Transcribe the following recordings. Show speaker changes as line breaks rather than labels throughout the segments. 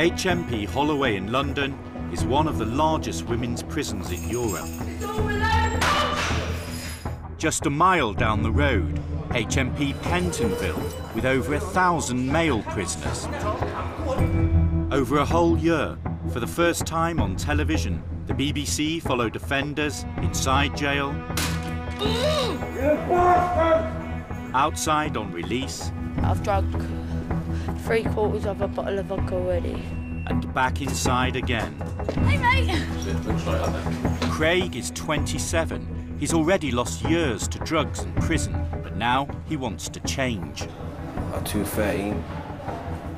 HMP Holloway in London is one of the largest women's prisons in Europe. Just a mile down the road, HMP Pentonville, with over 1,000 male prisoners. Over a whole year, for the first time on television, the BBC followed offenders inside jail, outside on release,
I've drunk 3/4 of a bottle of vodka already.
and back inside again.
Hey, mate!
Craig is 27. He's already lost years to drugs and prison, but now he wants to change.
At 2:30,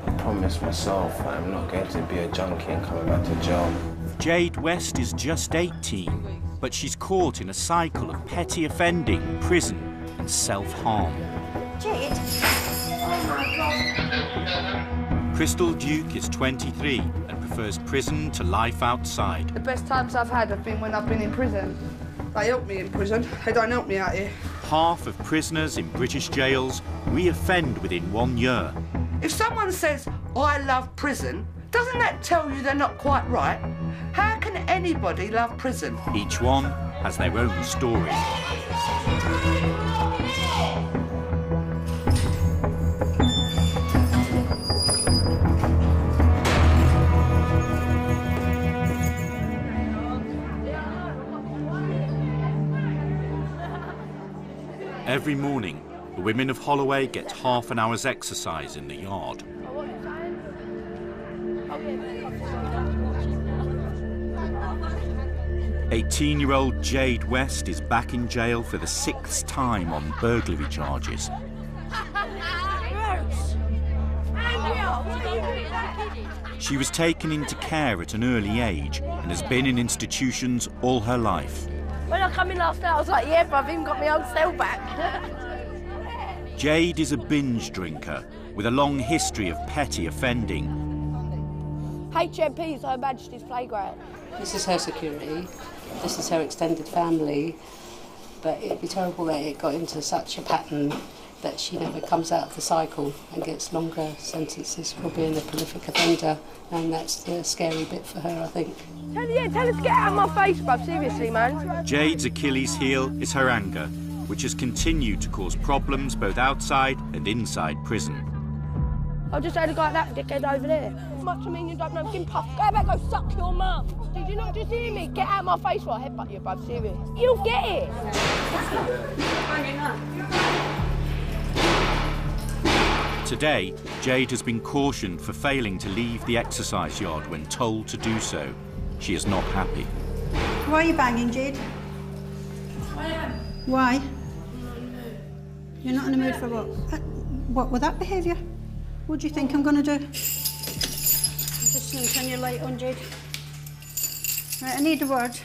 I promised myself I'm not going to be a junkie and coming back to jail.
Jade West is just 18, but she's caught in a cycle of petty offending, prison and self-harm.
Jade? Oh my God.
Crystal Duke is 23 and prefers prison to life outside.
The best times I've had have been when I've been in prison. They help me in prison, they don't help me out here.
Half of prisoners in British jails re-offend within 1 year.
If someone says, I love prison, doesn't that tell you they're not quite right? How can anybody love prison?
Each one has their own story. Every morning, the women of Holloway get half an hour's exercise in the yard. 18-year-old Jade West is back in jail for the 6th time on burglary charges. She was taken into care at an early age and has been in institutions all her life.
When I come in last night, I was like, yeah, but I've even got my own cell back.
Jade is a binge drinker with a long history of petty offending.
HMP is Her Majesty's Playground.
This is her security, this is her extended family, but it'd be terrible that it got into such a pattern that she never comes out of the cycle and gets longer sentences for being a prolific offender, and that's the scary bit for her, I think.
Tell her to get out of my face, bruv, seriously, man.
Jade's Achilles heel is her anger, which has continued to cause problems both outside and inside prison.
I just had a guy like that dickhead over there. As much I mean you don't know, give puff. Go back, go suck your mum. Did you not just hear me? Get out of my face while I headbutt you, bruv, serious. You'll get it.
Today, Jade has been cautioned for failing to leave the exercise yard when told to do so. She is not happy.
Why are you banging, Jade?
I am.
Why? You're not in the mood for what? What with that behaviour? What do you think I'm going to do? I'm just going to turn your light on, Jade. Right, I need a word.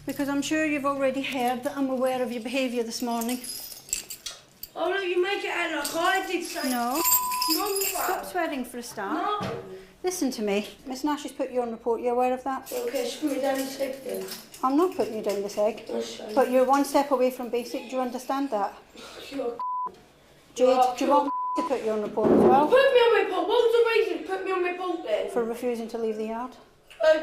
Because I'm sure you've already heard that I'm aware of your behaviour this morning.
Oh, no, you make it out like I did say.
No.
No,
Stop swearing for a start.
No.
Listen to me. Miss Nash has put you on report. You're aware of that?
Okay, she put me down the seg then.
I'm not putting you down the seg. But you're one step away from basic. Do you understand that?
You're
Jade, do you want to put you on report as well?
Put me on report. What was the reason to put me on report then?
For refusing to leave the yard?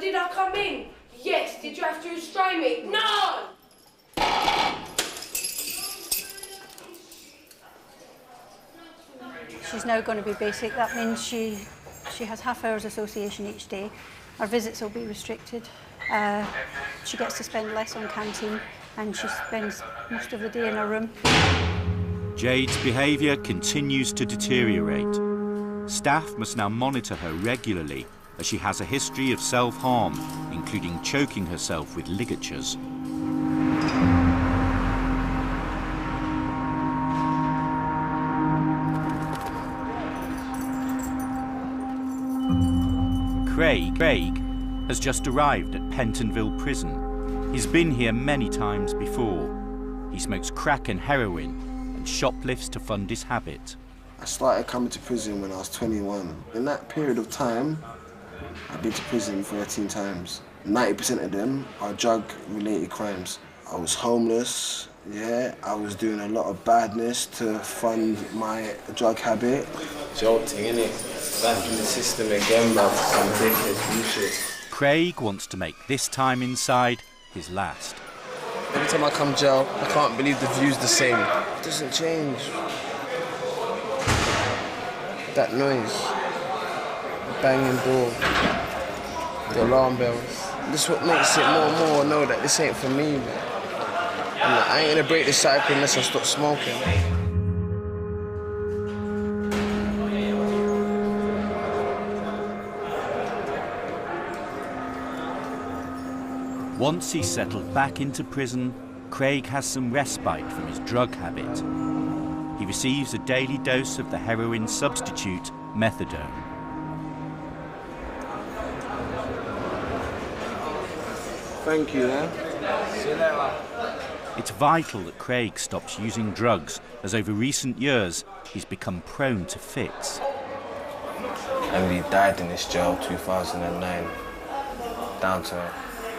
Did I come in? Yes. Did you have to restrain me? No!
She's now going to be basic. That means she has half hours association each day. Our visits will be restricted. She gets to spend less on canteen and she spends most of the day in her room.
Jade's behaviour continues to deteriorate. Staff must now monitor her regularly as she has a history of self-harm, including choking herself with ligatures. Craig has just arrived at Pentonville Prison. He's been here many times before. He smokes crack and heroin and shoplifts to fund his habit.
I started coming to prison when I was 21. In that period of time, I've been to prison 13 times. 90% of them are drug-related crimes. I was homeless, Yeah, I was doing a lot of badness to fund my drug habit. Jolting, innit? Back in the system again, bruv. Some ridiculous bullshit.
Craig wants to make this time inside his last.
Every time I come jail, I can't believe the view's the same. It doesn't change. That noise, the banging door, the alarm bells. This is what makes it more and more know that this ain't for me, man. I ain't gonna break the cycle unless I stop smoking.
Once he's settled back into prison, Craig has some respite from his drug habit. He receives a daily dose of the heroin substitute, methadone.
Thank you, man. See you later.
It's vital that Craig stops using drugs, as over recent years, he's become prone to fits.
And he died in this jail 2009, down to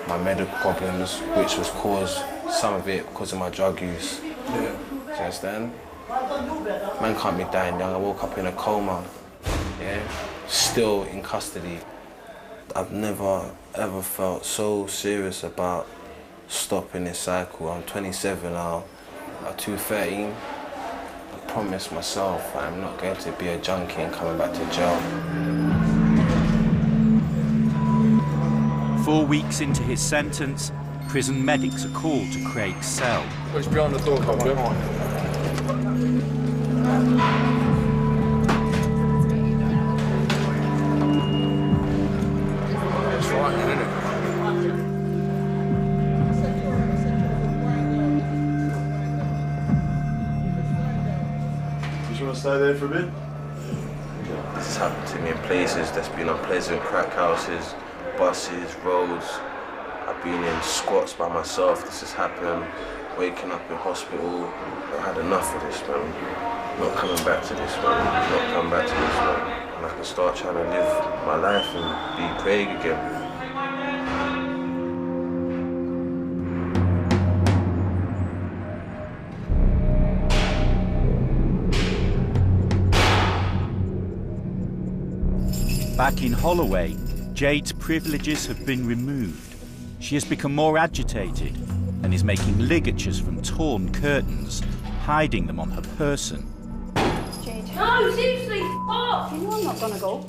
my medical problems, which was caused, some of it, because of my drug use. Yeah. Do you understand? Man can't be dying young. I woke up in a coma, yeah, still in custody. I've never, ever felt so serious about stopping this cycle. I'm 27 now. At 213, I promised myself I'm not going to be a junkie and coming back to jail.
4 weeks into his sentence, prison medics are called to Craig's cell.
It's behind the door, come on. It's frightening, isn't it? You want to stay there for a bit?
This has happened to me in places that's been unpleasant, crack houses, buses, roads. I've been in squats by myself. This has happened. Waking up in hospital. I've had enough of this, man. Not coming back to this, man. Not coming back to this, man. And I can start trying to live my life and be Craig again.
Back in Holloway, Jade's privileges have been removed. She has become more agitated and is making ligatures from torn curtains, hiding them on her person.
Jade.
No, seriously, off!
You know I'm not going to go.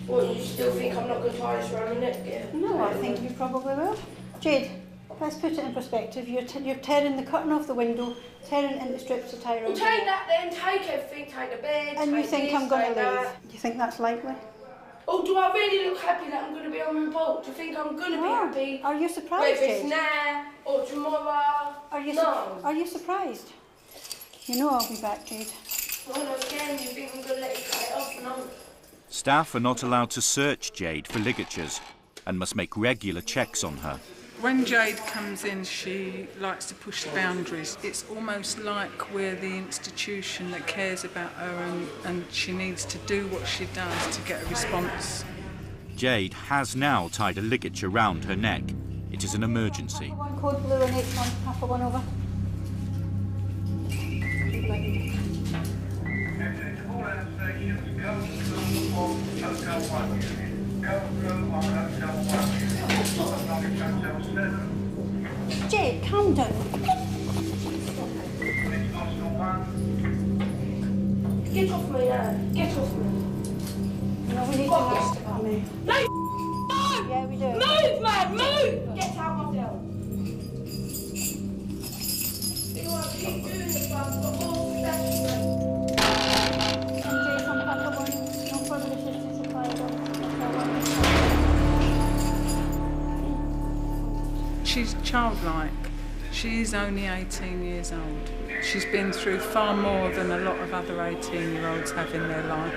What, you still think I'm not going to tie this around my neck again?
No, I think you probably will. Jade, let's put it in perspective. You're tearing the curtain off the window, tearing it into strips to tie around.
Well, take that then, take everything, take the bed,
And you
take
think
this,
I'm going
take
to leave?
that.
Do you think that's likely?
Oh, do I really look happy that I'm going to be on report? Do you think I'm going to be happy?
Are you surprised,
whether it's
Jade?
now or tomorrow?
Are you
no.
Are you surprised? You know I'll be back, Jade.
Well, again, you think I'm going to let you cut it off? No.
Staff are not allowed to search Jade for ligatures and must make regular checks on her.
When Jade comes in, she likes to push the boundaries. It's almost like we're the institution that cares about her and she needs to do what she does to get a response.
Jade has now tied a ligature round her neck. It is an emergency.
One code blue and H1, half a one over. Jade, calm down.
Get off me now. Get off me.
No, we need to rest it on me.
No, no!
Yeah, we do.
Move, man, move! Get out of my cell. You want to keep doing this, man? I've got more protection.
Jade, from half a one. No further assistance supplied.
She's childlike. She is only 18 years old. She's been through far more than a lot of other 18-year-olds have in their life.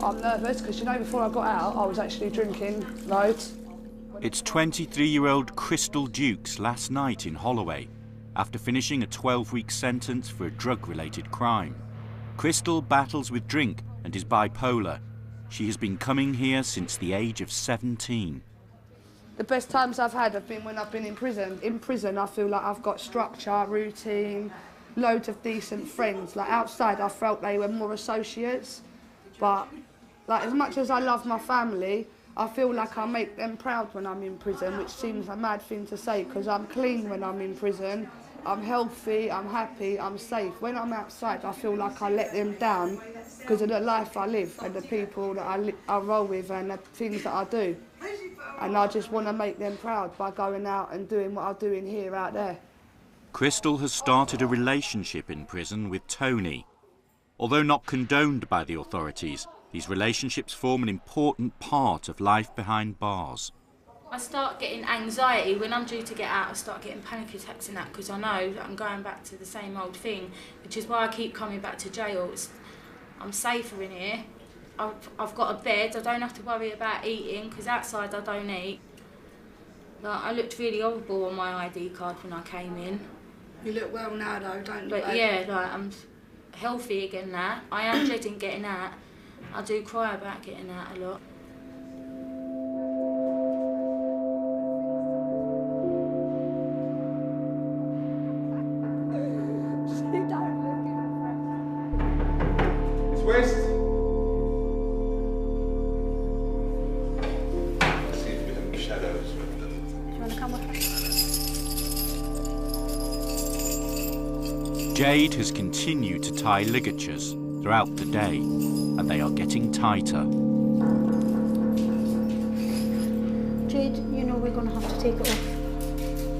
I'm nervous because, you know, before I got out, I was actually drinking loads.
It's 23-year-old Crystal Dukes last night in Holloway, after finishing a 12-week sentence for a drug-related crime. Crystal battles with drink and is bipolar. she has been coming here since the age of 17.
The best times I've had have been when I've been in prison. In prison, I feel like I've got structure, routine, loads of decent friends. Like outside, I felt they were more associates. But like as much as I love my family, I feel like I make them proud when I'm in prison, which seems a mad thing to say because I'm clean when I'm in prison. I'm healthy, I'm happy, I'm safe. When I'm outside, I feel like I let them down because of the life I live and the people that I roll with and the things that I do. And I just want to make them proud by going out and doing what I'm doing here out there.
Crystal has started a relationship in prison with Tony. Although not condoned by the authorities, these relationships form an important part of life behind bars.
I start getting anxiety when I'm due to get out. I start getting panic attacks and that because I know that I'm going back to the same old thing, which is why I keep coming back to jail. I'm safer in here. I've got a bed. I don't have to worry about eating because outside I don't eat. Like, I looked really horrible on my ID card when I came in.
You look well now though, don't you?
But yeah, like, I'm healthy again now. I am dreading getting out. I do cry about getting out a lot.
It's West. I see a bit of shadows.
Do you want to come with us?
Jade has continued to tie ligatures throughout the day, and they are getting tighter.
Jade, you know we're going to have to take it off.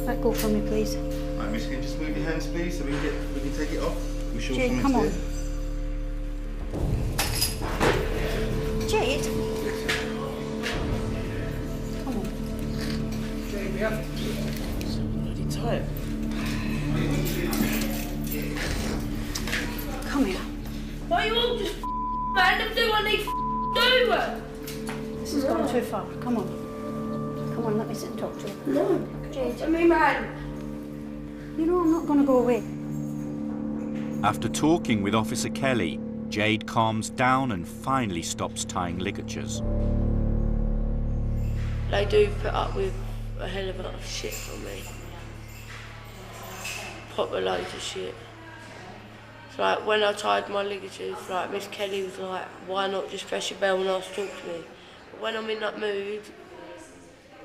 Let go for me, please.
Right, Miss, can you just move your hands, please, so we can take it off? We sure
Jade, come on.
there?
Jade? Come on.
Jade, we have to.
It's bloody tight.
Come here.
Why you all just random do what they do?
This has gone too far. Come on. Come on, let me sit and talk to you.
No.
Jade.
To me, man.
You know I'm not going to go away.
After talking with Officer Kelly, Jade calms down and finally stops tying ligatures.
They do put up with a hell of a lot of shit from me. Proper loads of shit. So like when I tied my ligatures, like Miss Kelly was like, why not just press your bell and ask to talk to me? But when I'm in that mood,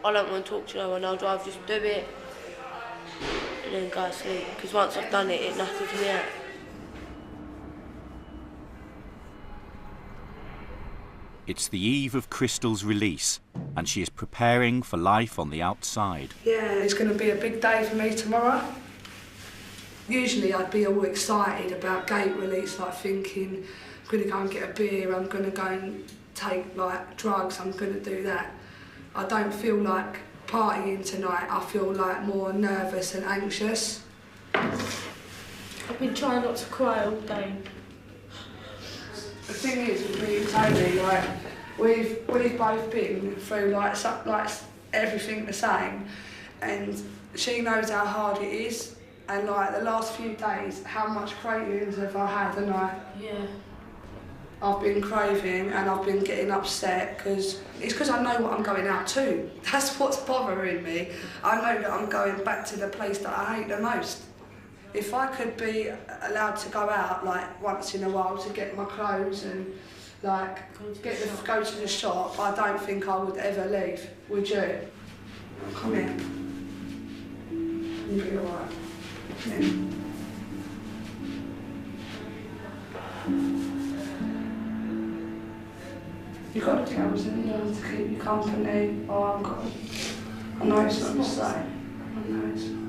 I don't want to talk to no one. I'd rather just do it and then go to sleep. Because once I've done it, it knackers me out.
It's the eve of Crystal's release, and she is preparing for life on the outside.
Yeah, it's going to be a big day for me tomorrow. Usually I'd be all excited about gate release, like thinking, I'm going to go and get a beer, I'm going to go and take like drugs, I'm going to do that. I don't feel like partying tonight, I feel like more nervous and anxious.
I've been trying not to cry all day.
The thing is with me and Tony, like, we've both been through like everything the same, and she knows how hard it is, and like the last few days, how much cravings have I had, and I've been craving and I've been getting upset because I know what I'm going out to. That's what's bothering me. I know that I'm going back to the place that I hate the most. If I could be allowed to go out like once in a while to get my clothes and like go to the shop, I don't think I would ever leave. Would you? Come here. You'll be alright. Yeah. You've got girls in there to keep you company. Oh, I've got. I know it's not the same. I know it's not.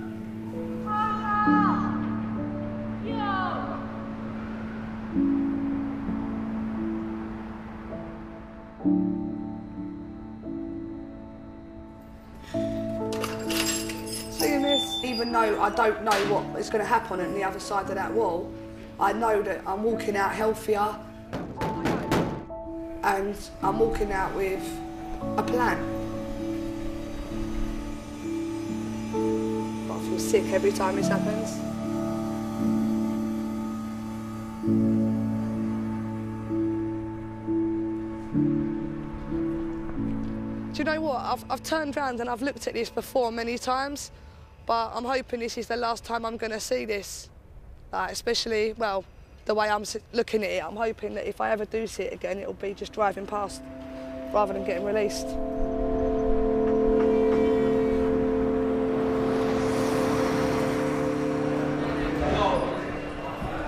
See, miss, even though I don't know what is going to happen on the other side of that wall, I know that I'm walking out healthier and I'm walking out with a plan. But I feel sick every time this happens. you know what? I've turned round and I've looked at this before many times, but I'm hoping this is the last time I'm going to see this. Like, especially, well, the way I'm looking at it, I'm hoping that if I ever do see it again, it'll be just driving past rather than getting released.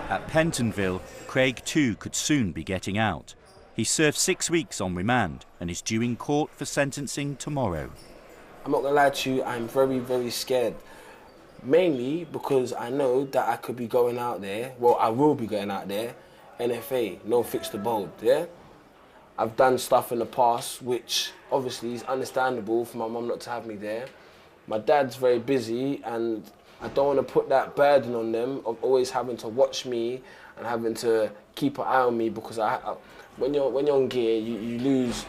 At Pentonville, Craig too could soon be getting out. He served 6 weeks on remand and is due in court for sentencing tomorrow.
I'm not gonna lie to you, I'm very, very scared. Mainly because I know that I could be going out there, well, I will be going out there, NFA, no fix the bold, yeah? I've done stuff in the past which obviously is understandable for my mum not to have me there. My dad's very busy and I don't want to put that burden on them of always having to watch me and having to keep an eye on me, because when you're in gear, you lose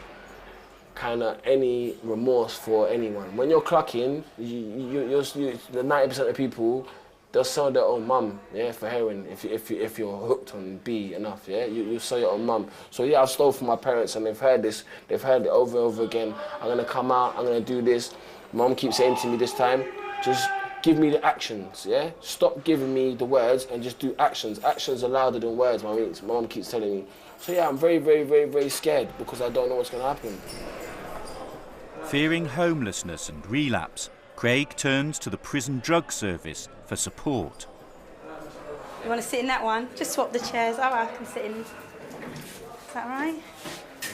kind of any remorse for anyone. When you're clucking, the 90% of people, they'll sell their own mum, yeah, for heroin if you're hooked on B enough, yeah. You sell your own mum. So yeah, I've stole from my parents and they've heard this, they've heard it over and over again. I'm gonna come out, I'm gonna do this. Mum keeps saying to me this time, just give me the actions, yeah? Stop giving me the words and just do actions. Actions are louder than words, my mum keeps telling me. So yeah, I'm very, very, very, very scared because I don't know what's gonna happen.
Fearing homelessness and relapse, Craig turns to the prison drug service for support.
You want to sit in that one? Just swap the chairs. Oh, I can sit in. Is that right?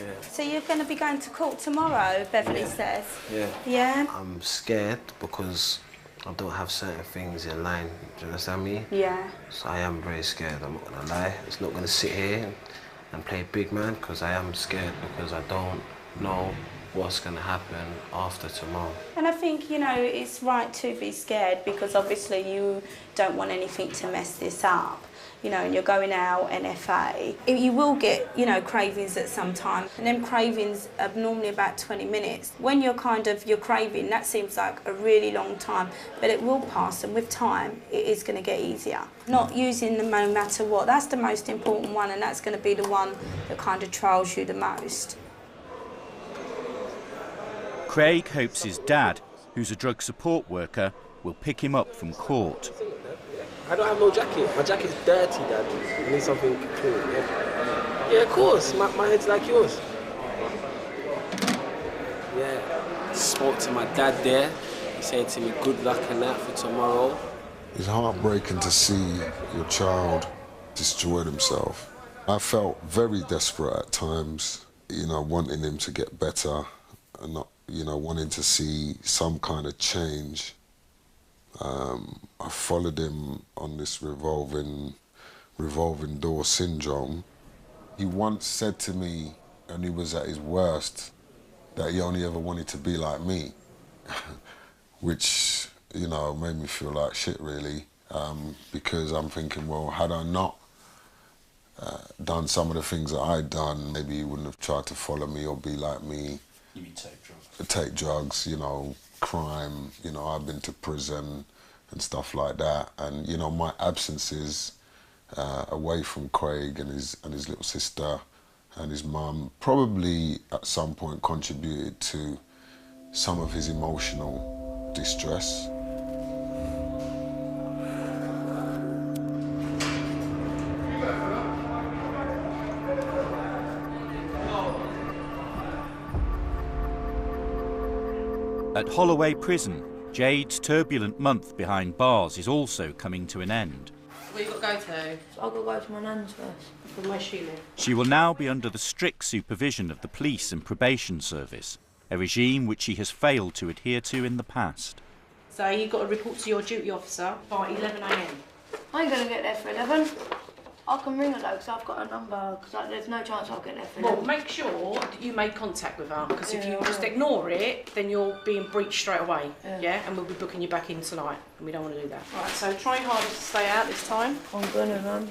Yeah.
So you're going to be going to court tomorrow, Beverly says?
Yeah.
Yeah?
I'm scared because I don't have certain things in line. Do you understand me?
Yeah.
So I am very scared, I'm not gonna lie. It's not gonna sit here and play big man because I am scared because I don't know what's going to happen after tomorrow.
And I think, you know, it's right to be scared because obviously you don't want anything to mess this up. You know, and you're going out, NFA. You will get, you know, cravings at some time. And them cravings are normally about 20 minutes. When you're craving, that seems like a really long time, but it will pass, and with time, it is going to get easier. Not using them no matter what, that's the most important one, and that's going to be the one that kind of trials you the most.
Craig hopes his dad, who's a drug support worker, will pick him up from court.
I don't have no jacket. My jacket's dirty, Dad. I need something clean, yeah? Yeah, of course. My head's like yours. Yeah. Spoke to my dad there. He said to me, good luck and that for tomorrow.
It's heartbreaking to see your child destroy himself. I felt very desperate at times, you know, wanting him to get better and not, you know, wanting to see some kind of change. I followed him on this revolving door syndrome. He once said to me, when he was at his worst, that he only ever wanted to be like me, which, you know, made me feel like shit, really, because I'm thinking, well, had I not done some of the things that I'd done, maybe he wouldn't have tried to follow me or be like me.
You mean take drugs?
Take drugs, you know, crime, you know, I've been to prison and stuff like that. And, you know, my absences away from Craig and his little sister and his mum probably at some point contributed to some of his emotional distress.
At Holloway Prison, Jade's turbulent month behind bars is also coming to an end.
Where you got to go to?
I've got to go to my nan's first.
From where she lives?
She will now be under the strict supervision of the police and probation service, a regime which she has failed to adhere to in the past.
So you've got to report to your duty officer by 11 AM.
I ain't going to get there for 11. I can ring her though, because I've got a number, because there's no chance I'll get there for 11.
Well, make sure that you make contact with her, because if you just ignore it, then you're being breached straight away, yeah? And we'll be booking you back in tonight, and we don't want to do that. Right, so try harder to stay out this time.
I'm going to run.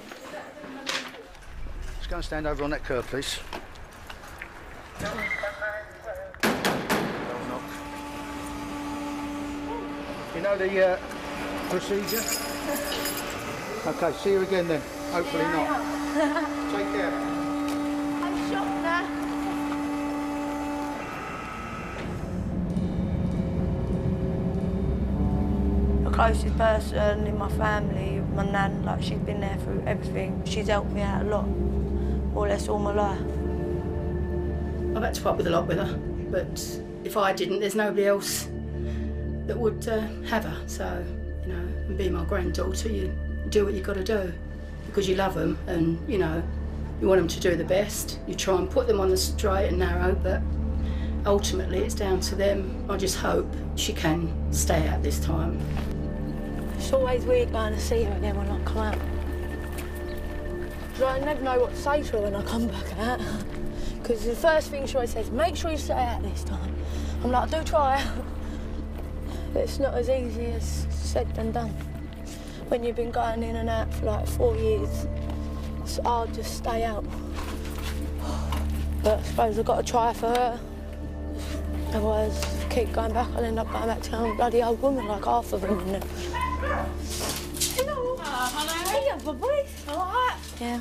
Just go and stand over on that curb, please. You know the procedure? Okay, see you again then. Hopefully not. Take care.
I'm shocked now. closest person in my family, my nan, like she's been there through everything. She's helped me out a lot, more or less all my life.
I've had to put up with a lot with her, but if I didn't, there's nobody else that would have her. So, you know, and being my granddaughter, you do what you've got to do because you love them and, you know, you want them to do the best. You try and put them on the straight and narrow, but ultimately it's down to them. I just hope she can stay out this time.
It's always weird going to see her again when I come out. Because I never know what to say to her when I come back out. Because the first thing she always says, make sure you stay out this time. I'm like, I do try. But it's not as easy as said than done. When you've been going in and out for like 4 years, it's hard to stay out. But I suppose I've got to try for her. Otherwise, if I keep going back, I'll end up going back to a bloody old woman like half of them.
Hello. Hello.
Hey, my boy. All right? Yeah.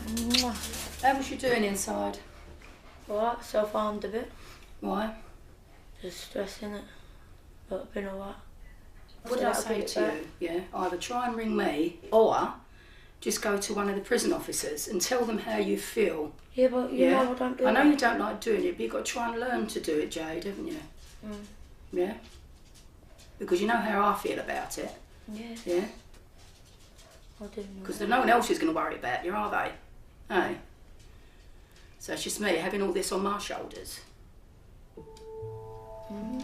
How was you doing inside?
All right, self-harmed a bit.
Why?
Just stressing it. But I've been all right.
What did I say to you? Yeah, either try and ring me or just go to one of the prison officers and tell them how you feel.
Yeah, but you know I don't do
I know
that.
you don't like doing it, but you've got to try and learn to do it, Jade, haven't you?
Mm.
Yeah? Because you know how I feel about it.
Yeah.
Yeah?
I do.
Because no one else is going to worry about you, are they? Hey? So it's just me having all this on my shoulders.
Mm-hmm.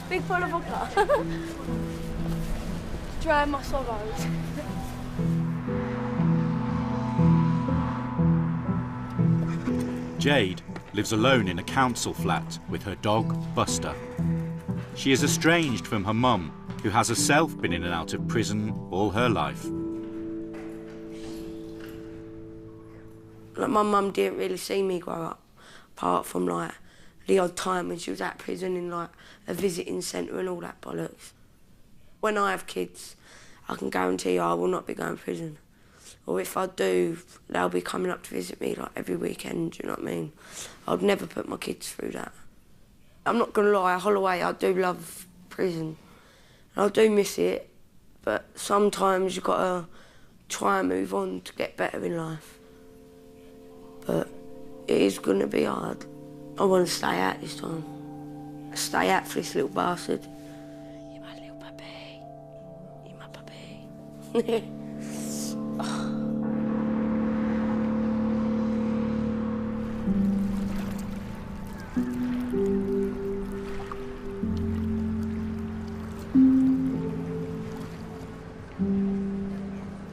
Big full of vodka. Dry my sorrows.
Jade lives alone in a council flat with her dog, Buster. She is estranged from her mum, who has herself been in and out of prison all her life.
Like, my mum didn't really see me grow up, apart from like the odd time when she was at prison in like a visiting centre and all that bollocks. When I have kids, I can guarantee you I will not be going to prison. Or if I do, they'll be coming up to visit me like every weekend, do you know what I mean? I'd never put my kids through that. I'm not going to lie, Holloway, I do love prison. I do miss it, but sometimes you've got to try and move on to get better in life. But it is going to be hard. I want to stay out this time. Stay out for this little bastard. You're my little puppy. You're my puppy.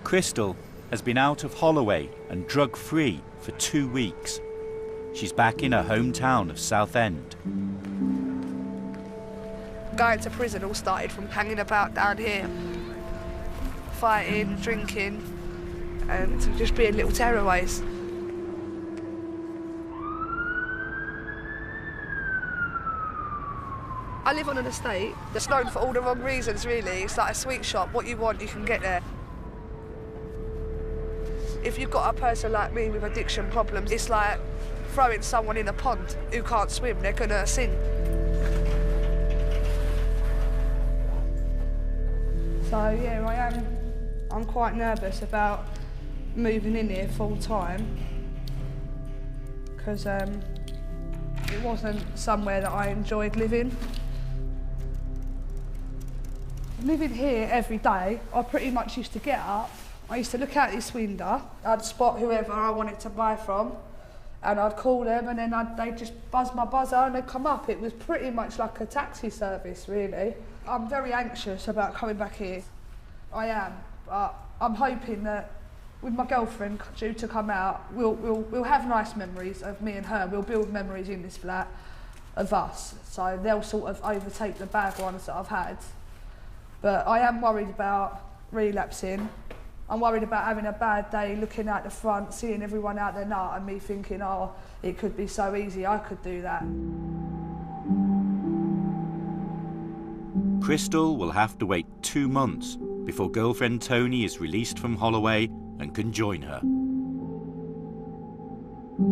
Crystal has been out of Holloway and drug-free for 2 weeks. She's back in her hometown of Southend.
Going to prison all started from hanging about down here, fighting, drinking, and just being little tearaways. I live on an estate that's known for all the wrong reasons, really. It's like a sweet shop. What you want, you can get there. If you've got a person like me with addiction problems, it's like throwing someone in a pond who can't swim, they're gonna sink. So yeah, I'm quite nervous about moving in here full time because it wasn't somewhere that I enjoyed living. Living here every day, I pretty much used to get up, I used to look out this window, I'd spot whoever I wanted to buy from, and I'd call them, and then they'd just buzz my buzzer and they'd come up. It was pretty much like a taxi service, really. I'm very anxious about coming back here. I am, but I'm hoping that with my girlfriend due to come out, we'll have nice memories of me and her. We'll build memories in this flat of us, so they'll sort of overtake the bad ones that I've had. But I am worried about relapsing. I'm worried about having a bad day, looking out the front, seeing everyone out there nut, and me thinking, oh, it could be so easy, I could do that.
Crystal will have to wait 2 months before girlfriend Tony is released from Holloway and can join her. At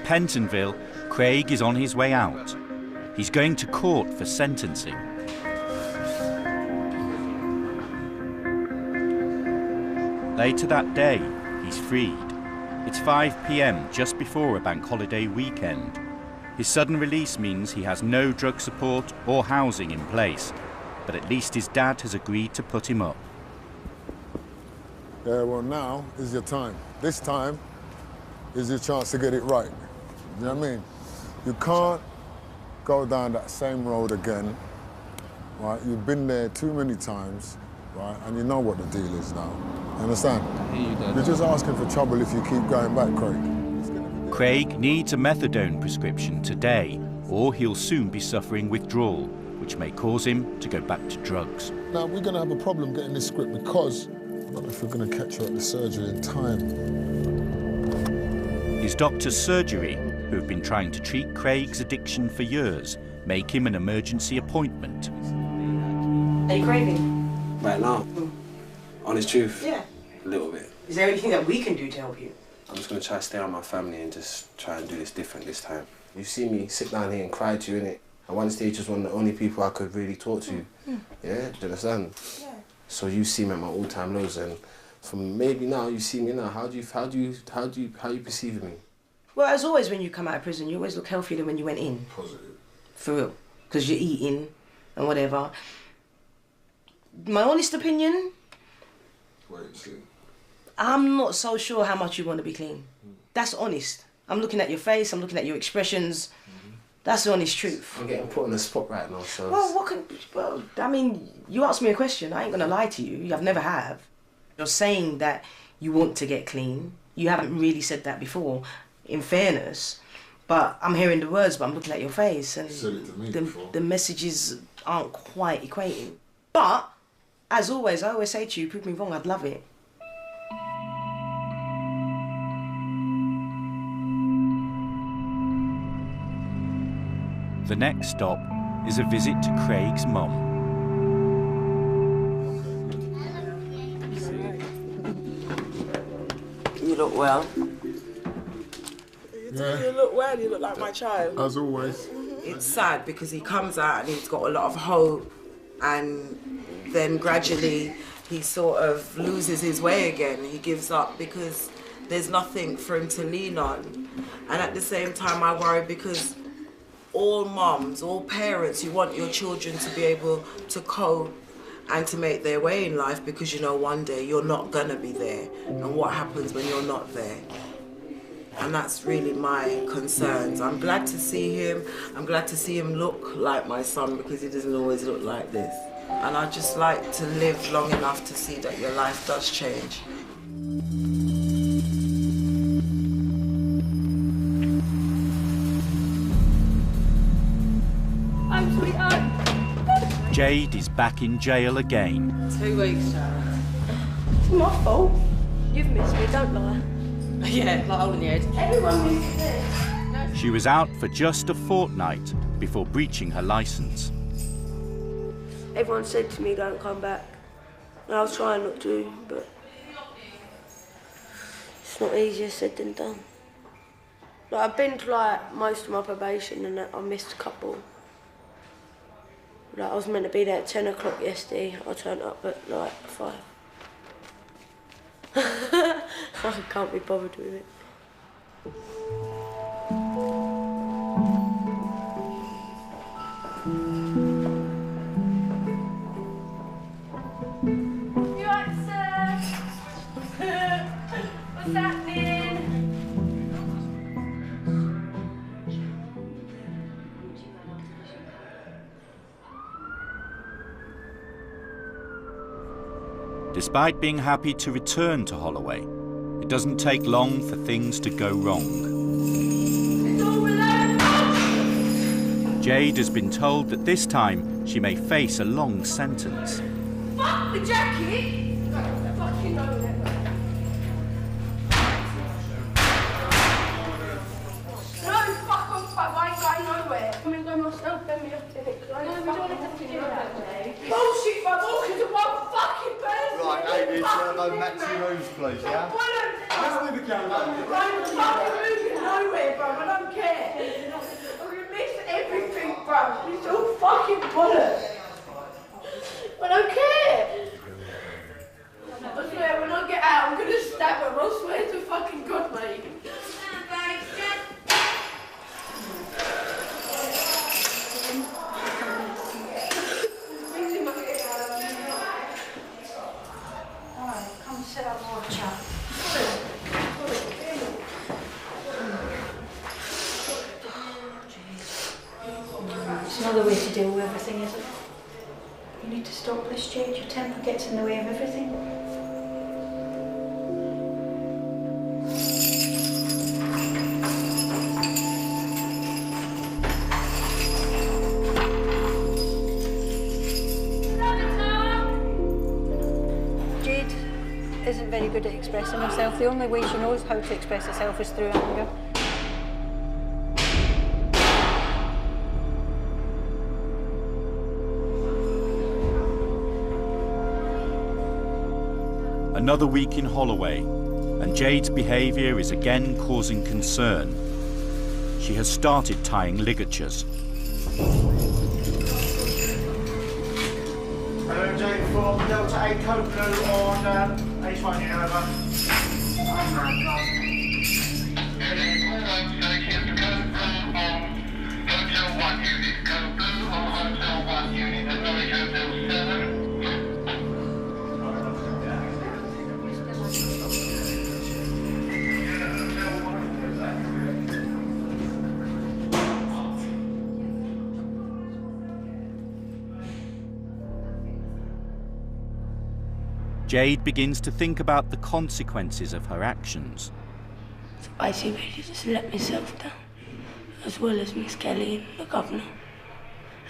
Pentonville, Craig is on his way out. He's going to court for sentencing. Later that day, he's freed. It's 5 p.m, just before a bank holiday weekend. His sudden release means he has no drug support or housing in place, but at least his dad has agreed to put him up.
Yeah, well, now is your time. This time is your chance to get it right. You know what I mean? You can't go down that same road again, right? You've been there too many times, right? And you know what the deal is now. You understand? You're just asking for trouble if you keep going back, Craig.
Craig needs a methadone prescription today, or he'll soon be suffering withdrawal, which may cause him to go back to drugs.
Now, we're going to have a problem getting this script because I don't know if we're going to catch her at the surgery in time.
His doctor's surgery, who have been trying to treat Craig's addiction for years, make him an emergency appointment.
Are you craving?
Right now? Honest truth?
Yeah.
A little bit.
Is there anything that we can do to help you?
I'm just going to try to stay on my family and just try and do this different this time. You see me sit down here and cry to you, innit? At one stage, was one of the only people I could really talk to. Yeah, do you understand? Yeah. So you see me at my all-time lows, and from maybe now you see me now. How you perceive me?
Well, as always, when you come out of prison, you always look healthier than when you went in.
Positive.
For real, because you're eating and whatever. My honest opinion.
Wait and see.
I'm not so sure how much you want to be clean. That's honest. I'm looking at your face, I'm looking at your expressions. That's the honest truth.
I'm getting put on the spot right now, so...
Well, I mean, you asked me a question, I ain't gonna lie to you. I've never have. You're saying that you want to get clean. You haven't really said that before, in fairness. But I'm hearing the words, but I'm looking at your face, and the messages aren't quite equating. But, as always, I always say to you, prove me wrong, I'd love it.
The next stop is a visit to Craig's mum.
You look well.
Yeah.
You look well, you look like my child.
As always.
It's sad because he comes out and he's got a lot of hope, and then gradually he sort of loses his way again. He gives up because there's nothing for him to lean on. And at the same time I worry because all mums, all parents, you want your children to be able to cope and to make their way in life, because you know one day you're not gonna be there, and what happens when you're not there. And that's really my concerns. I'm glad to see him. I'm glad to see him look like my son, because he doesn't always look like this. And I just like to live long enough to see that your life does change.
Jade is back in jail again.
2 weeks, Sharon.
It's my fault. You've missed me, don't lie.
Yeah, like hole in the head.
Everyone misses this.
She was out for just a fortnight before breaching her licence.
Everyone said to me, don't come back. And I was trying not to, but it's not easier said than done. Like, I've been to like most of my probation, and I missed a couple. Like, I was meant to be there at 10 o'clock yesterday. I turned up at like 5. I can't be bothered with it.
You right, sir? What's happening?
Despite being happy to return to Holloway, it doesn't take long for things to go wrong. Jade has been told that this time she may face a long sentence.
Fuck the jacket! Fucking know that. No, fuck off, I ain't going nowhere. I'm gonna go myself, let me up in it, 'cause I know Bullshit, bruv. Walk into one fucking person.
Right, ladies, go back to your rooms, please, yeah? Let's leave the camera.
I'm fucking moving nowhere, bruv. I don't care. I'm gonna miss everything, bruv. It's all fucking bollocks. I don't care. I swear, when I get out, I'm gonna stab her. I swear to fucking God, mate.
Alright, come sit up and have a chat. It's not the way to deal with everything, is it? You need to stop this, Jade. Your temper gets in the way of everything. Jade isn't very good at expressing herself. The only way she knows how to express herself is through anger.
Another week in Holloway, and Jade's behaviour is again causing concern. She has started tying ligatures.
Hello, Jade from Delta 8 Code Blue on H1, you know, over. Oh my God. Hotel 1 unit, Code Blue on Hotel 1 unit, acknowledge Hotel 7.
Jade begins to think about the consequences of her actions.
So basically, I just let myself down, as well as Miss Kelly and the governor,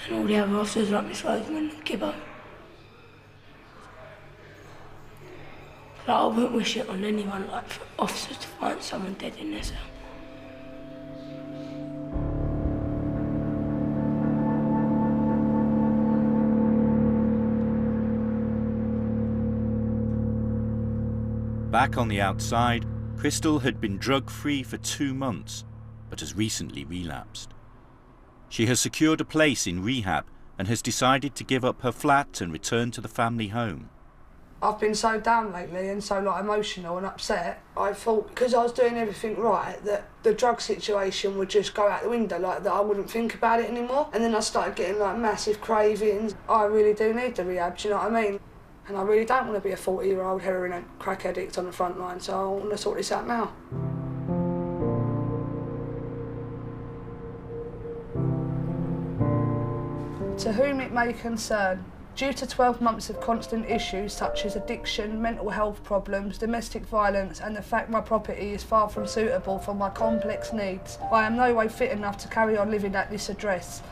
and all the other officers like Miss Roseman and Gibbo. But I wouldn't wish it on anyone, like for officers to find someone dead in their cell.
Back on the outside, Crystal had been drug-free for 2 months, but has recently relapsed. She has secured a place in rehab and has decided to give up her flat and return to the family home.
I've been so down lately and so emotional and upset. I thought because I was doing everything right that the drug situation would just go out the window, like that I wouldn't think about it anymore. And then I started getting massive cravings. I really do need the rehab, do you know what I mean? And I really don't want to be a 40-year-old heroin and crack addict on the front line, so I want to sort this out now. To whom it may concern, due to 12 months of constant issues such as addiction, mental health problems, domestic violence and the fact my property is far from suitable for my complex needs, I am no way fit enough to carry on living at this address.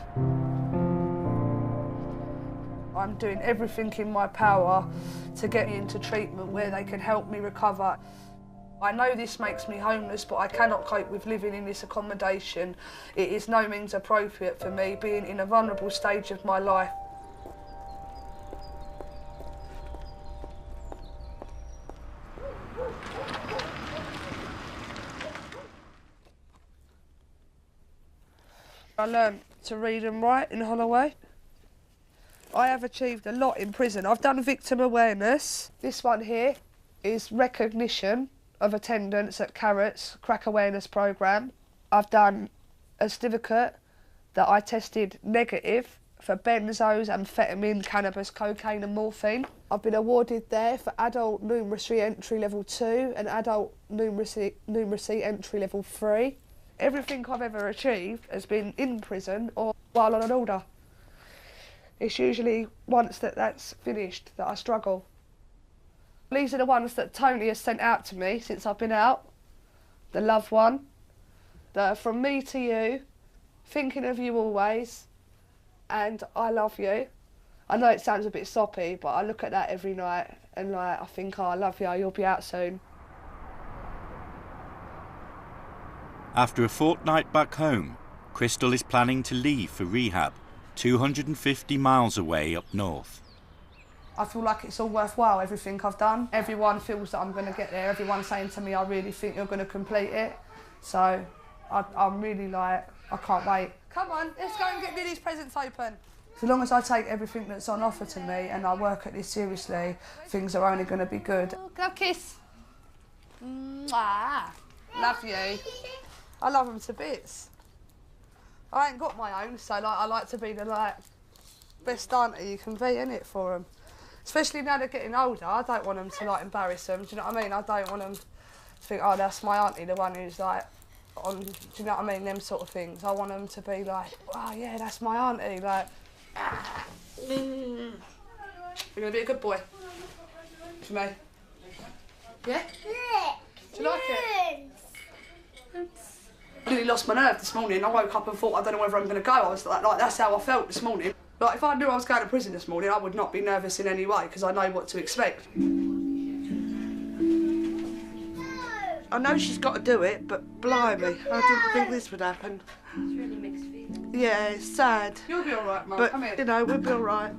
I'm doing everything in my power to get me into treatment where they can help me recover. I know this makes me homeless, but I cannot cope with living in this accommodation. It is no means appropriate for me, being in a vulnerable stage of my life. I learned to read and write in Holloway. I have achieved a lot in prison. I've done victim awareness. This one here is recognition of attendance at Carrot's crack awareness programme. I've done a certificate that I tested negative for benzos, amphetamine, cannabis, cocaine and morphine. I've been awarded there for adult numeracy entry level 2 and adult numeracy entry level 3. Everything I've ever achieved has been in prison or while on an order. It's usually once that's finished that I struggle. These are the ones that Tony has sent out to me since I've been out. The loved one, the from me to you, thinking of you always, and I love you. I know it sounds a bit soppy, but I look at that every night and I think, oh, I love you, you'll be out soon.
After a fortnight back home, Crystal is planning to leave for rehab, 250 miles away up north.
I feel like it's all worthwhile, everything I've done. Everyone feels that I'm going to get there. Everyone's saying to me, I really think you're going to complete it. So I'm really like, I can't wait. Come on, let's go and get Lily's presents open. So long as I take everything that's on offer to me and I work at this seriously, things are only going to be good. Go kiss. Mwah. Love you. I love them to bits. I ain't got my own, so like, I like to be the best auntie you can be, innit, for them. Especially now they're getting older, I don't want them to embarrass them, do you know what I mean? I don't want them to think, oh, that's my auntie, the one who's on, do you know what I mean, them sort of things. I want them to be like, oh yeah, that's my auntie, You're gonna be a good boy. For me. Yeah? Do you like it? I nearly lost my nerve this morning. I woke up and thought, I don't know whether I'm going to go. I was like, that's how I felt this morning. Like, if I knew I was going to prison this morning, I would not be nervous in any way, because I know what to expect.
I know she's got to do it, but blimey, I didn't think this would happen.
It's really mixed feelings.
Yeah, it's sad.
You'll be all right, Mum.
But,
Come here.
you know, we'll be all right.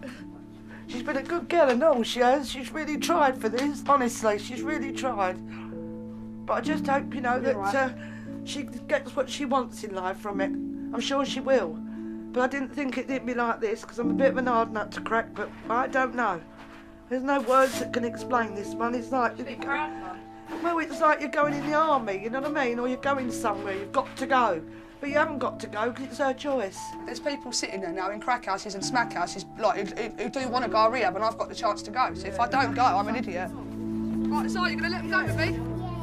She's been a good girl and all, she has. She's really tried for this, honestly, she's really tried. But I just hope, you know, that she gets what she wants in life from it. I'm sure she will. But I didn't think it'd be like this, because I'm a bit of an hard nut to crack, but I don't know. There's no words that can explain this one. It's like... Well, it's like you're going in the army, you know what I mean? Or you're going somewhere, you've got to go. But you haven't got to go, because it's her choice.
There's people sitting there now in crack houses and smack houses who do want to go to rehab, and I've got the chance to go. So if I don't go, I'm an idiot. Right, so you're going to let them go with me?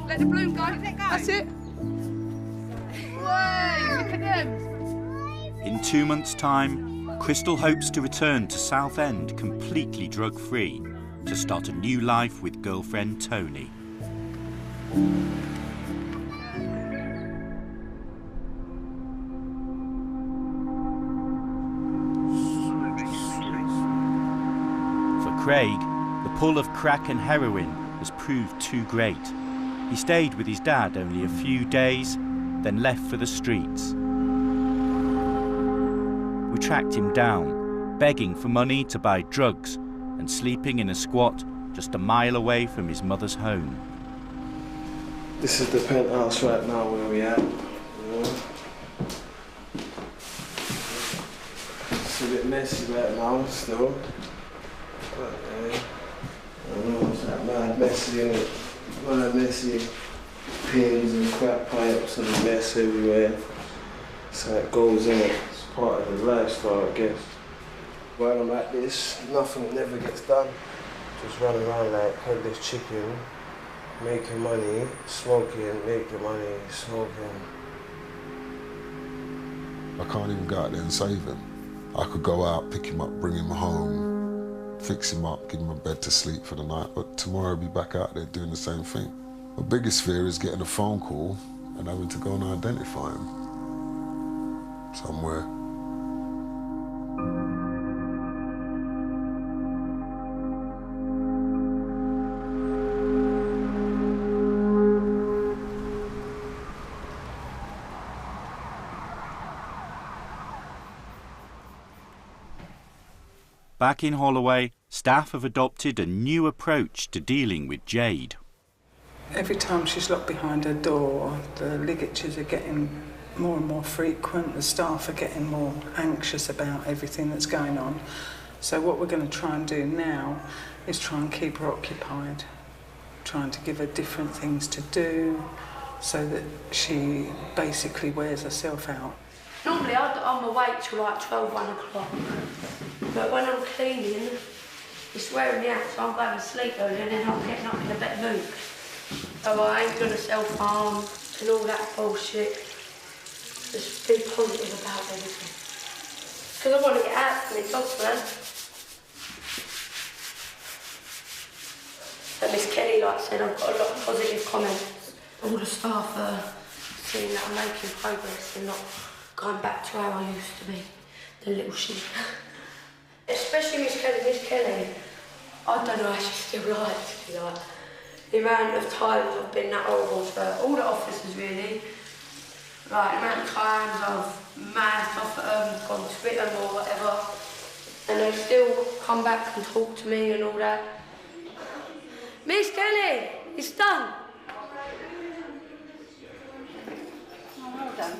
Let the balloon go. Let go. That's it. Way, look at them.
In 2 months' time, Crystal hopes to return to Southend completely drug-free to start a new life with girlfriend Tony. For Craig, the pull of crack and heroin has proved too great. He stayed with his dad only a few days, then left for the streets. We tracked him down, begging for money to buy drugs and sleeping in a squat just a mile away from his mother's home.
This is the penthouse right now where we're at, you know. It's a bit messy right now still. But I know it's like mad messy, innit? Mad messy pins and crap pipes and mess everywhere. That's how it goes, innit? It's part of the lifestyle, I guess. While I'm at this, nothing never gets done. Just run around like headless chicken, making money, smoking, making money, smoking.
I can't even go out there and save him. I could go out, pick him up, bring him home, fix him up, give him a bed to sleep for the night, but tomorrow I'll be back out there doing the same thing. My biggest fear is getting a phone call and having to go and identify him somewhere.
Back in Holloway, staff have adopted a new approach to dealing with Jade.
Every time she's locked behind her door, the ligatures are getting more and more frequent. The staff are getting more anxious about everything that's going on. So what we're going to try and do now is try and keep her occupied, trying to give her different things to do so that she basically wears herself out.
Normally I'm awake till like 12, 1 o'clock. But when I'm cleaning, it's wearing me out, so I'm going to sleep early and then I'm getting up in a better mood. So I ain't gonna self-harm and all that bullshit. Just be positive about everything. Because I want to get out from this hospital. And Miss Kelly, like I said, I've got a lot of positive comments. All the staff are seeing that I'm making progress and not going back to how I used to be, the little shit. Especially Miss Kelly, I don't know how she still likes me, like, the amount of times I've been that horrible to her, all the officers really. Like, the amount of times I've mouthed off at them, gone to spit them or whatever, and they still come back and talk to me and all that. Miss Kelly, it's done.
Oh, well done.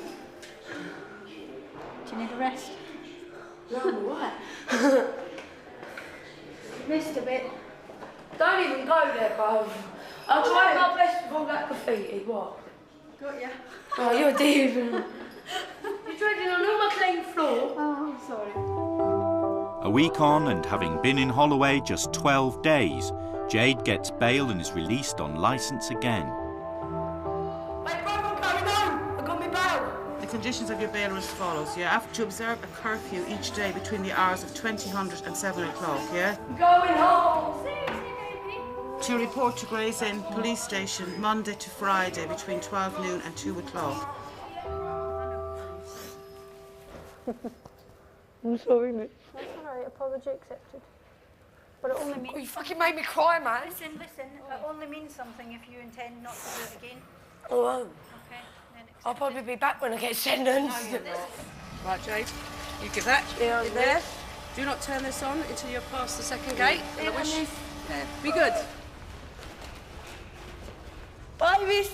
Do you need a rest?
No, I'm alright.
Missed a bit.
Don't even go there, bro. I'll try my best with all that graffiti. What?
Got ya.
Oh, you're a diva. You're treading on all my clean floor.
Oh, I'm sorry.
A week on and having been in Holloway just 12 days, Jade gets bail and is released on licence again.
Wait, bro, I'm coming home. I got me bail.
The conditions of your bail are as follows, yeah? Have to observe a curfew each day between the hours of 2000 and 7 o'clock, yeah?
I'm going home.
To report to Gray's Inn Police Station Monday to Friday between 12 noon and 2 o'clock.
I'm sorry, Mitch.
That's all right, apology accepted. But it only means...
Oh, you fucking made me cry, man.
Listen, it only means something if you intend not to do it again.
I won't.
Okay, then accept
I'll probably be back when I get sentenced.
No, you're not. Right, Jade, you give that.
Yeah,
in there. Do not turn this on until you're past the second gate. And I wish... Yeah. Be good.
Bye, miss.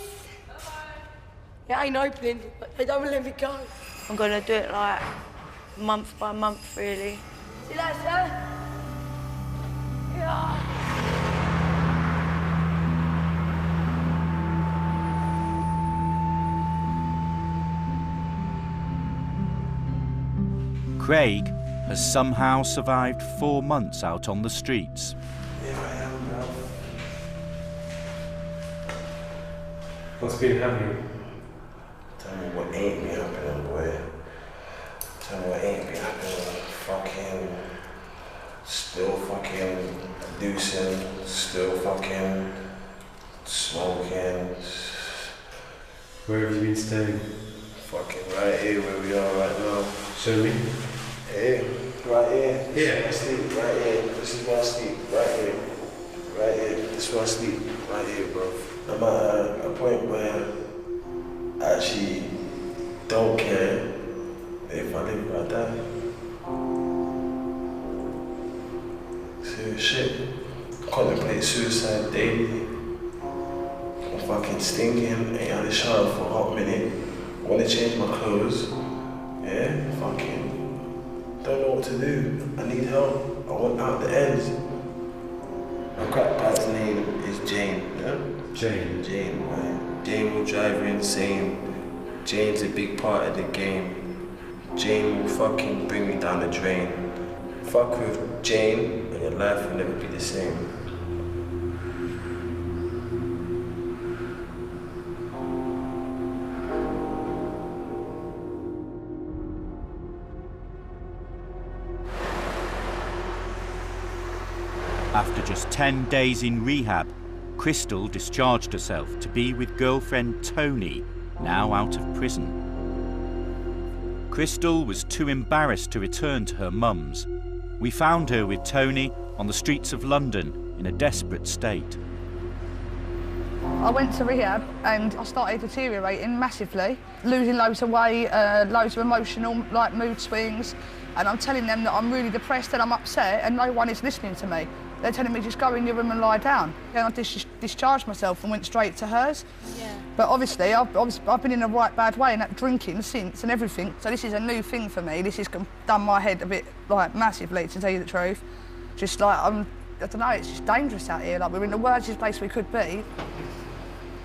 It ain't opening, but they don't let me go. I'm gonna do it like month by month, really. See that, sir? Yeah.
Craig has somehow survived 4 months out on the streets.
Here I am, bro.
What's been happening?
Tell me what ain't been happening, boy. Tell me what ain't been happening. Fucking... Still fucking abusing, still fucking smoking.
Where have you been staying?
Fucking right here where we are right now.
Show me.
Here, right here.
Here?
This is where I sleep, right here. This is where I sleep, right here. Right here. This is where I sleep, right here, bro. I'm at a point where I actually don't care if I live or I die. Serious shit. Contemplate suicide daily. I'm fucking stinking, ain't had a shower for a hot minute. Wanna change my clothes. Yeah, fucking don't know what to do. I need help. I want out the ends. My crack pat's name is Jane, yeah?
Jane.
Jane, right? Jane will drive you insane. Jane's a big part of the game. Jane will fucking bring me down the drain. Fuck with Jane and your life will never be the same.
After just 10 days in rehab, Crystal discharged herself to be with girlfriend Tony, now out of prison. Crystal was too embarrassed to return to her mum's. We found her with Tony on the streets of London in a desperate state.
I went to rehab and I started deteriorating massively, losing loads of weight, loads of emotional mood swings, and I'm telling them that I'm really depressed and I'm upset and no one is listening to me. They're telling me just go in your room and lie down. And I discharged myself and went straight to hers. Yeah. But obviously I've been in a right bad way and that drinking since and everything. So this is a new thing for me. This has done my head a bit massively, to tell you the truth. Just I don't know, it's just dangerous out here. We're in the worst place we could be.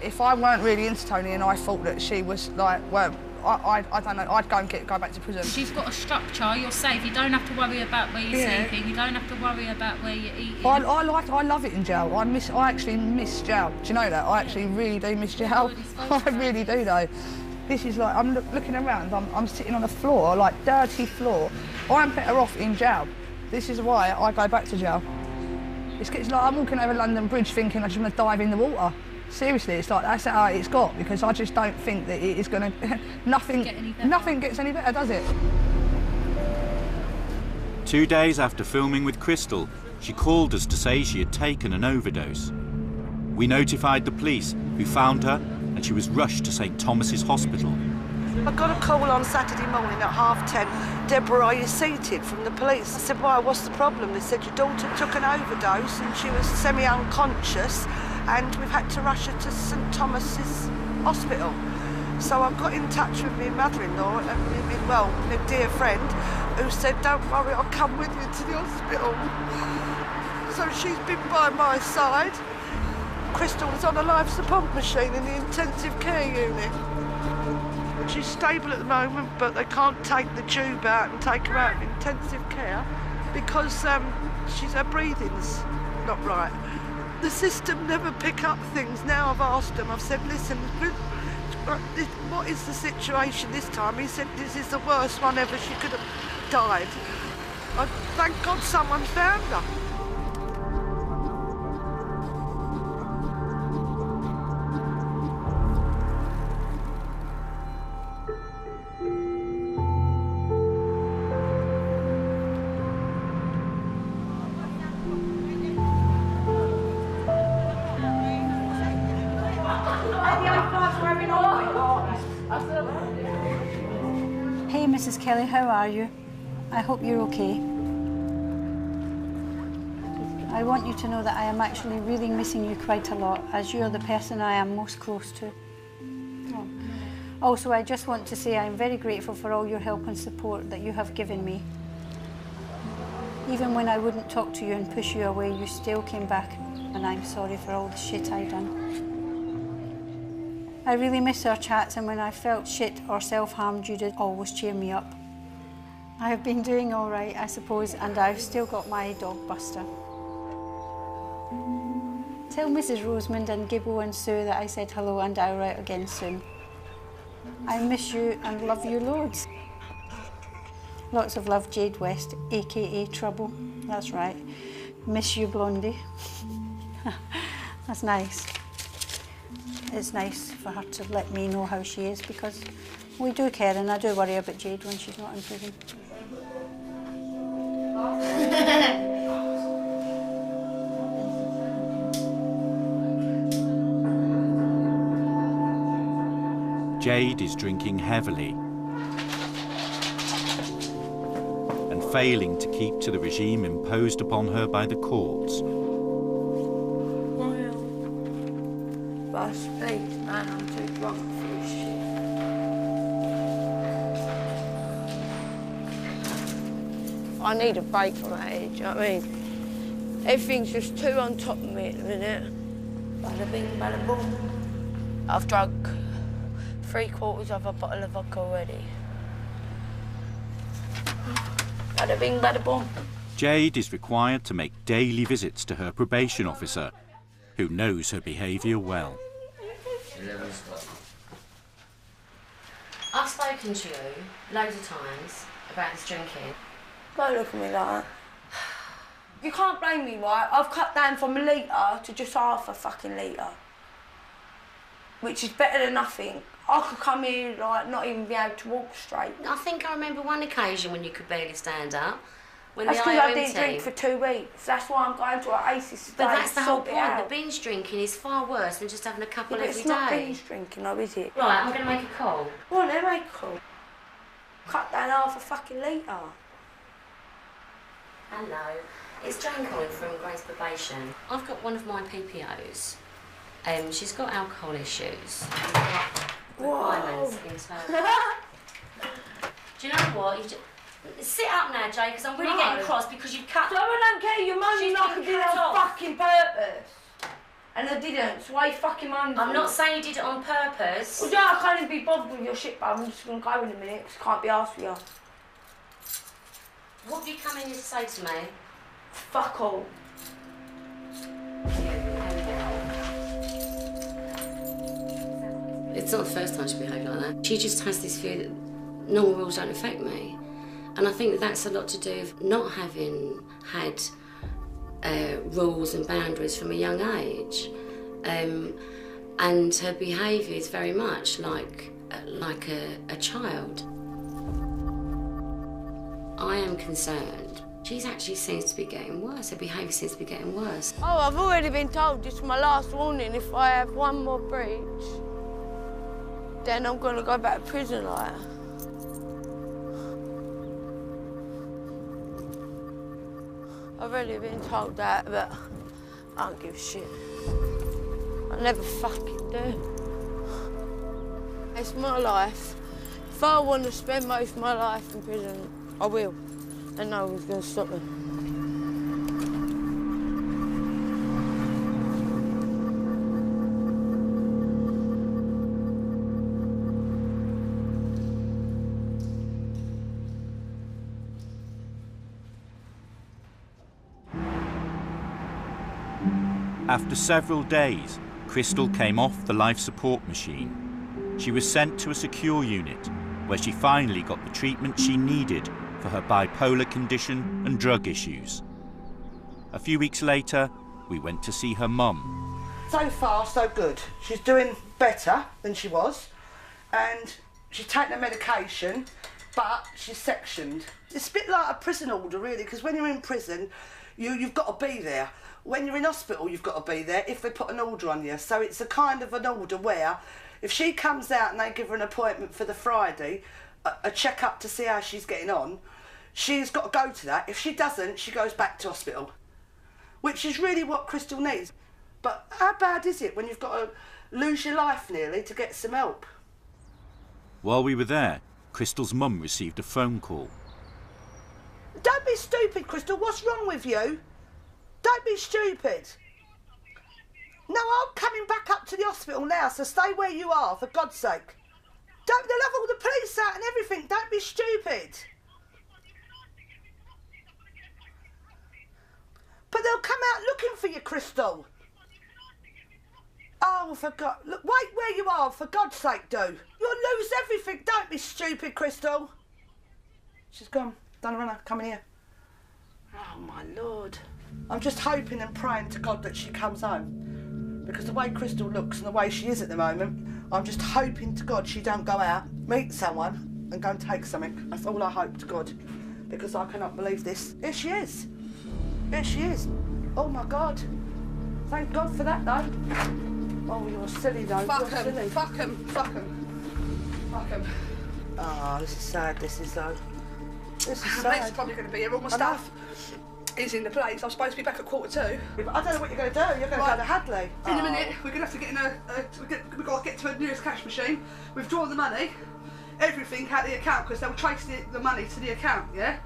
If I weren't really into Tony and I thought that she was I don't know, I'd go back to prison.
She's got a structure, you're safe, you don't have to worry about where you're sleeping, you don't have to worry about where you're eating.
I love it in jail. I actually miss jail. Do you know that? I actually really do miss jail. I really do though. This is I'm looking around, I'm sitting on a floor, dirty floor. I'm better off in jail. This is why I go back to jail. It's I'm walking over London Bridge thinking I just want to dive in the water. Seriously, it's that's how it's got, because I just don't think that it is going to... nothing gets any better, does it?
2 days after filming with Crystal, she called us to say she had taken an overdose. We notified the police, who found her, and she was rushed to St Thomas's Hospital.
I got a call on Saturday morning at 10:30. Deborah, are you seated? From the police. I said, why, what's the problem? They said, your daughter took an overdose and she was semi-unconscious and we've had to rush her to St Thomas's Hospital. So I got in touch with my mother-in-law and my dear friend, who said, don't worry, I'll come with you to the hospital. So she's been by my side. Crystal was on a life support machine in the intensive care unit. She's stable at the moment, but they can't take the tube out and take her out of intensive care because her breathing's not right. The system never pick up things. Now I've asked them, I've said, listen, what is the situation this time? He said, this is the worst one ever. She could have died. Thank God someone found her.
Hey, Mrs. Kelly, how are you? I hope you're okay. I want you to know that I am actually really missing you quite a lot, as you are the person I am most close to. Oh. Also, I just want to say I'm very grateful for all your help and support that you have given me. Even when I wouldn't talk to you and push you away, you still came back, and I'm sorry for all the shit I've done. I really miss our chats, and when I felt shit or self-harmed, you did always cheer me up. I have been doing all right, I suppose, and I've still got my dog Buster. Tell Mrs. Rosamond and Gibbo and Sue that I said hello and I'll write again soon. I miss you and love you loads. Lots of love, Jade West, aka Trouble. That's right. Miss you, Blondie. That's nice. It's nice for her to let me know how she is because we do care, and I do worry about Jade when she's not in prison.
Jade is drinking heavily and failing to keep to the regime imposed upon her by the courts.
Please, man, I'm too drunk for this shit. I need a break from that age, you know what I mean? Everything's just too on top of me at the minute. Bada bing, bada boom. I've drunk 3/4 of a bottle of vodka already. Bada bing, bada boom.
Jade is required to make daily visits to her probation officer, who knows her behaviour well.
I've spoken to you loads of times about this drinking.
Don't look at me like that. You can't blame me, right? I've cut down from a litre to just half a fucking litre. Which is better than nothing. I could come here, like, not even be able to walk straight.
I think I remember one occasion when you could barely stand up. When
That's
the
because I
IOM
didn't drink for 2 weeks. That's why I'm going to an ACES today.
But that's the whole
sort it
point.
out.
The binge drinking is far worse than just having a couple
Yeah, but
every
it's not
day.
binge drinking, though, is it?
Right, I'm going to make a call.
Go on then, make a call. Cut down half a fucking litre.
Hello, it's Jane calling from Grace Probation. I've got one of my PPOs. She's got alcohol issues. Requirements in terms. Do you know what? Sit up now, Jay, because I'm really getting cross because you cut.
So I don't care, you're moaning like I did it on fucking purpose. And I didn't, so why you fucking moaning?
I'm not saying you did it on purpose.
Well, yeah, I can't even be bothered with your shit, but I'm just going to go in a minute because I can't be asked with you.
What have you come in here to say to me?
Fuck all.
It's not the first time she behaved like that. She just has this view that normal rules don't affect me. And I think that that's a lot to do with not having had rules and boundaries from a young age. And her behaviour is very much like a child. I am concerned. She actually seems to be getting worse. Her behaviour seems to be getting worse.
Oh, I've already been told this is my last warning if I have one more breach. then I'm gonna go back to prison like. I've already been told that, but I don't give a shit. I never fucking do. It's my life. If I want to spend most of my life in prison, I will. And no one's going to stop me.
After several days, Crystal came off the life support machine. She was sent to a secure unit where she finally got the treatment she needed for her bipolar condition and drug issues. A few weeks later, we went to see her mum.
So far, so good. She's doing better than she was, and she's taking her medication, but she's sectioned. It's a bit like a prison order, really, because when you're in prison, you've got to be there. When you're in hospital, you've got to be there if they put an order on you. So it's a kind of an order where if she comes out and they give her an appointment for the Friday, a check-up to see how she's getting on, she's got to go to that. If she doesn't, she goes back to hospital, which is really what Crystal needs. But how bad is it when you've got to lose your life nearly to get some help?
While we were there, Crystal's mum received a phone call.
Don't be stupid, Crystal. What's wrong with you? Don't be stupid. No, I'm coming back up to the hospital now, so stay where you are, for God's sake. They'll have all the police out and everything. Don't be stupid. But they'll come out looking for you, Crystal. Oh, for God. Look, wait where you are, for God's sake, do. You'll lose everything. Don't be stupid, Crystal. She's gone. Done a runner. Come in here. Oh, my Lord. I'm just hoping and praying to God that she comes home. Because the way Crystal looks and the way she is at the moment, I'm just hoping to God she don't go out, meet someone and go and take something. That's all I hope to God. Because I cannot believe this. Here she is. Here she is. Oh my God. Thank God for that though. Oh, you're silly though.
Fuck
You're
him.
silly.
Fuck him. Fuck him. Fuck him.
Oh, this is sad, this is though. This is sad.
Mate's probably going to be here. All my stuff is in the place. I'm supposed to be back at 1:45.
Yeah, but I don't know what you're going to do. You're going to go to Hadley.
In a minute, we're going to have to get in we've got to get to the nearest cash machine, withdraw the money, everything out of the account, because they'll trace the money to the account, yeah?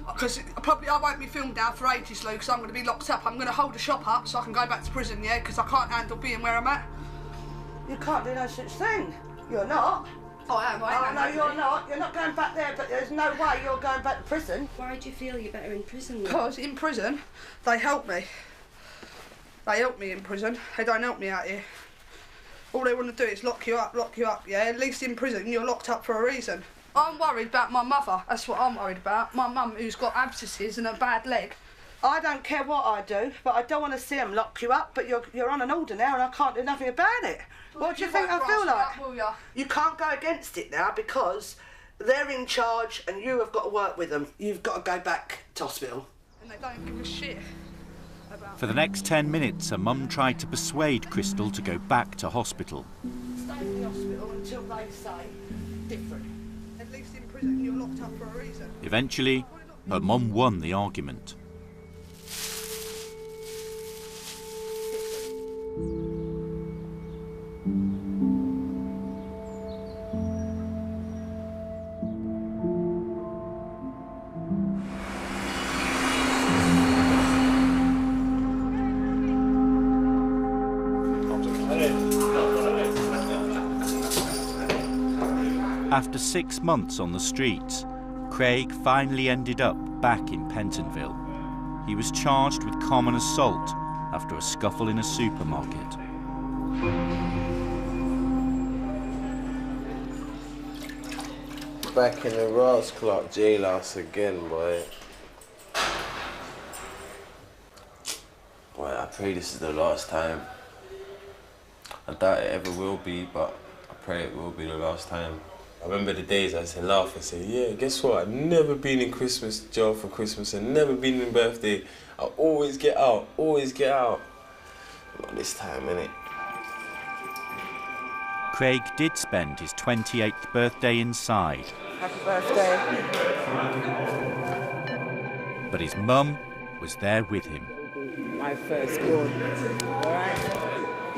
Because I won't be filmed down for ages, Lou, because I'm going to be locked up. I'm going to hold the shop up so I can go back to prison, yeah? Because I can't handle being where I'm at.
You can't do no such thing. You're not.
Oh, I am.
Oh, no, you're not. You're not going back there, but there's no way you're going back to prison.
Why do you feel you're better in prison?
Because in prison, they help me. They help me in prison. They don't help me out here. All they want to do is lock you up, yeah? At least in prison, you're locked up for a reason. I'm worried about my mother. That's what I'm worried about. My mum, who's got abscesses and a bad leg.
I don't care what I do, but I don't want to see them lock you up, but you're on an order now and I can't do nothing about it. What do you think I feel like?
Will ya?
You can't go against it now because they're in charge and you have got to work with them. You've got to go back to hospital.
And they don't give a shit about...
For the next 10 minutes, her mum tried to persuade Crystal to go back to hospital.
Stay in the hospital until they say different.
At least in prison, you're locked up for a reason.
Eventually, her mum won the argument. After 6 months on the streets, Craig finally ended up back in Pentonville. He was charged with common assault after a scuffle in a supermarket.
Back in the Ross Clark jailhouse again, boy. Boy, I pray this is the last time. I doubt it ever will be, but I pray it will be the last time. I remember the days I used to laugh and say, yeah, guess what? I've never been in Christmas jail for Christmas and never been in birthday. I always get out, always get out. Not this time, innit?
Craig did spend his 28th birthday inside.
Happy birthday.
But his mum was there with him.
My firstborn. All right?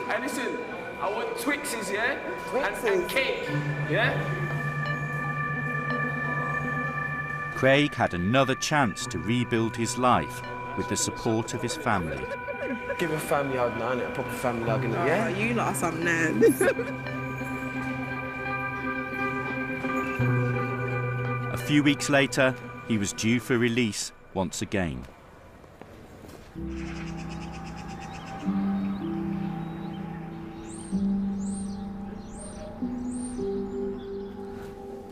Hey, listen, I want Twixes, yeah?
Twixes?
And cake, yeah?
Craig had another chance to rebuild his life with the support of his family.
Give a family hug now, innit? A proper family hug, innit? Yeah?
You lot are some nerds.
A few weeks later, he was due for release once again.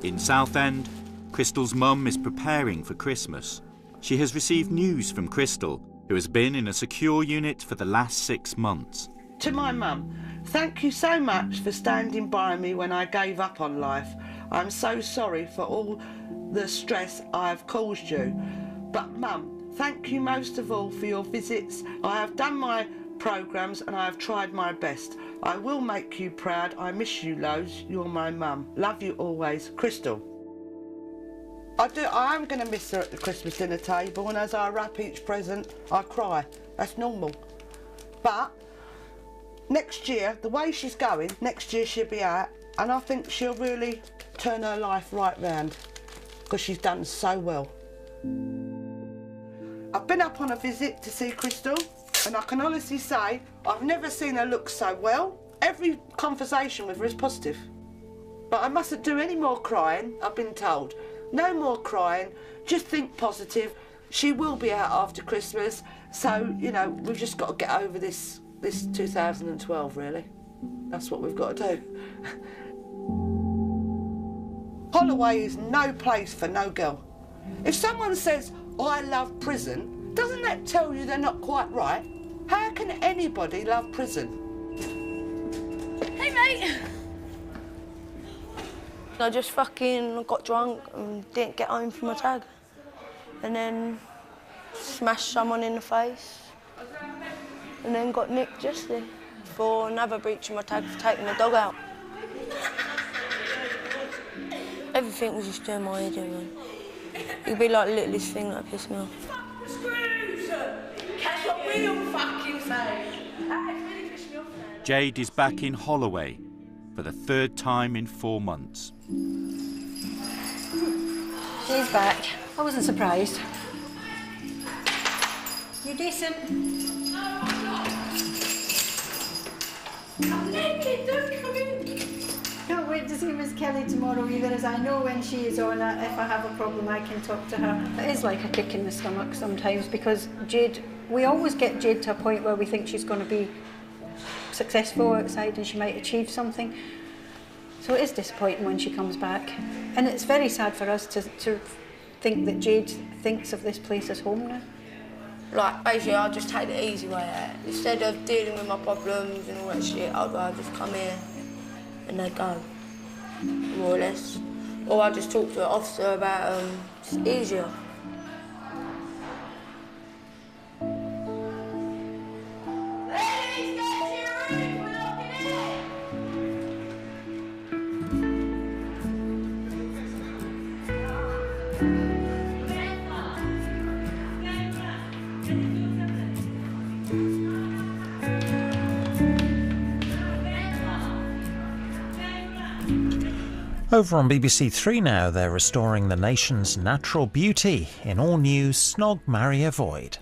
In Southend, Crystal's mum is preparing for Christmas. She has received news from Crystal, who has been in a secure unit for the last 6 months.
To my mum, thank you so much for standing by me when I gave up on life. I'm so sorry for all the stress I have caused you. But mum, thank you most of all for your visits. I have done my programmes and I have tried my best. I will make you proud. I miss you loads. You're my mum. Love you always. Crystal. I am going to miss her at the Christmas dinner table, and as I wrap each present, I cry. That's normal. But next year, the way she's going, next year she'll be out, and I think she'll really turn her life right round, because she's done so well. I've been up on a visit to see Crystal, and I can honestly say I've never seen her look so well. Every conversation with her is positive. But I mustn't do any more crying, I've been told. No more crying, just think positive. She will be out after Christmas, so, you know, we've just got to get over this 2012, really. That's what we've got to do. Holloway is no place for no girl. If someone says, I love prison, doesn't that tell you they're not quite right? How can anybody love prison?
Hey, mate! I just fucking got drunk and didn't get home from my tag. And then smashed someone in the face. And then got nicked yesterday for another breach of my tag for taking the dog out. Everything was just doing my head in, man. It'd be like the littlest thing that pissed me off.
Screws! Catch what we all fucking say. That really pissed me off.
Jade is back in Holloway for the 3rd time in 4 months.
She's back. I wasn't surprised. You decent?
I'm naked, don't come in.
Can't wait to see Miss Kelly tomorrow either, as I know when she is on it, if I have a problem I can talk to her. It is like a kick in the stomach sometimes, because Jade, we always get Jade to a point where we think she's going to be successful outside and she might achieve something. So it is disappointing when she comes back. And it's very sad for us to think that Jade thinks of this place as home now.
Like, basically, I'll just take the easy way out. Instead of dealing with my problems and all that shit, I'd rather just come here and they go, more or less. Or I'll just talk to an officer about it's easier.
Over on BBC Three now, they're restoring the nation's natural beauty in all new Snog, Marry, Avoid.